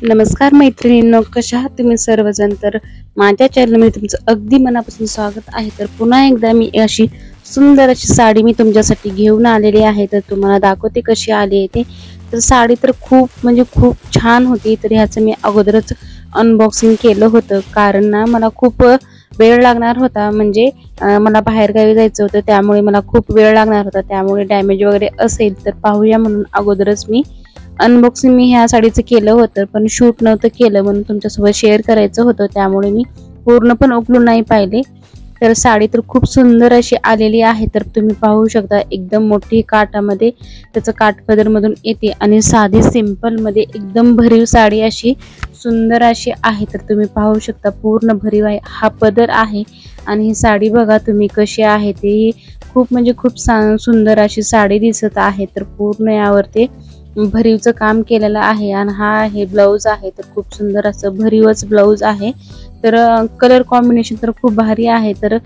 नमस्कार मैत्रिणींनो, कशा आहात तुम्ही सर्वजण? तर माझ्या चॅनलमध्ये तुमचं अगदी मनापासून स्वागत आहे। तर पुन्हा एकदा मी अशी सुंदर अशी साडी मी तुमच्यासाठी घेऊन आलेली आहे। तर तुम्हाला दाखवते कशी आली आहे ते। तर साडी तर खूप छान होती। तर ह्याचं मी अगोदरच अनबॉक्सिंग केलं होतं, कारण ना मला खूप वेळ लागणार होता। म्हणजे मला बाहेर गावी जायचं होतं, त्यामुळे मला खूप वेळ लागणार होता। त्यामुळे डॅमेज वगैरे असेल तर पाहूया म्हणून अगोदरच मी अनबॉक्सिंग मी ह्या साडीचं केलं होतं, पण शूट नव्हतं केलं म्हणून तुमच्यासोबत शेअर करायचं होतं, त्यामुळे मी पूर्ण पण उघडून नाही पाहिले। तर साडी तर खूप सुंदर अशी आलेली आहे। तर तुम्ही पाहू शकता एकदम मोठी काठामध्ये त्याचं काठपदर मधून येते आणि साधी सिंपल मध्ये एकदम भरीव साडी अशी सुंदर अशी आहे। तर तुम्ही पाहू शकता पूर्ण भरीव आहे, हा पदर आहे आणि ही साडी बघा तुम्ही कशी आहे ती खूप सुंदर अशी साडी दिसत आहे। तर पूर्ण यावरती भरीवचं काम केलेलं आहे आणि हा आहे ब्लाउज आहे। तर खूप सुंदर असं भरीवच ब्लाउज आहे। तर कलर कॉम्बिनेशन तर खूप भारी आहे। तर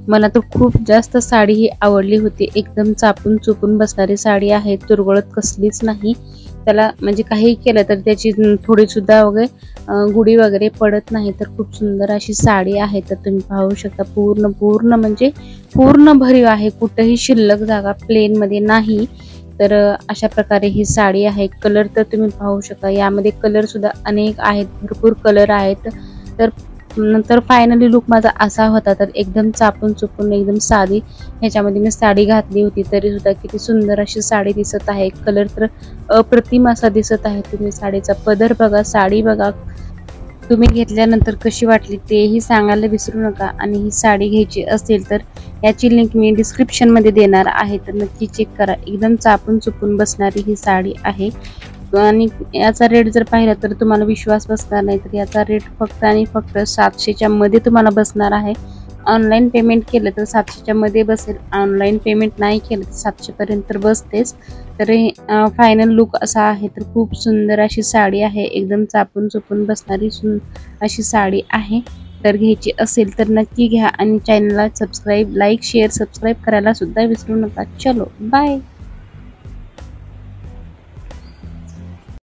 मला तर खूप जास्त साडी ही आवडली होती। एकदम चापून चुपून बसणारी साडी आहे, तुरगळत कसलीच नाही। त्याला म्हणजे काही केलं तर त्याची थोडी सुद्धा वगैरे गुढी वगैरे पडत नाही। तर खूप सुंदर अशी साडी आहे। तर तुम्ही पाहू शकता पूर्ण म्हणजे पूर्ण भरीव आहे, कुठेही शिल्लक जागा प्लेन मध्ये नाही। तर अशा प्रकारे ही साडी आहे। कलर तर तुम्ही पाहू शकता, यामध्ये कलर सुद्धा अनेक आहेत, भरपूर कलर आहेत। तर नंतर फायनली लुक माझा असा होता। तर एकदम चापून चुपून एकदम साधी ह्याच्यामध्ये मी साडी घातली होती, तरी सुद्धा किती सुंदर अशी साडी दिसत आहे। कलर तर अप्रतिम असा दिसत आहे। तुम्ही साडीचा पदर बघा, साडी बघा, तुम्ही घेतल्यानंतर कशी वाटली तेही सांगायला विसरू नका। आणि ही साडी घ्यायची असेल तर याची लिंक मी डिस्क्रिप्शन मध्ये देणार आहे, तर नक्की चेक करा। एकदम चापून चुपून बसणारी ही साडी आहे आणि याचा रेट जर पाहिला तर तुम्हाला विश्वास बसणार नाही। तर याचा रेट फक्त आणि फक्त 700च्या मध्ये तुम्हाला बसणार आहे। ऑनलाईन पेमेंट केलं तर 700च्या मध्ये बसेल, ऑनलाईन पेमेंट नाही केलं तर 700 पर्यंत तर बसतेच। तर फायनल लुक असा आहे। तर खूप सुंदर अशी साडी आहे, एकदम चापून चुपून बसणारी अशी साडी आहे। तर घ्यायची असेल तर नक्की घ्या आणि चॅनलला सबस्क्राईब, लाईक, शेअर, सबस्क्राईब करायला सुद्धा विसरू नका। चलो बाय।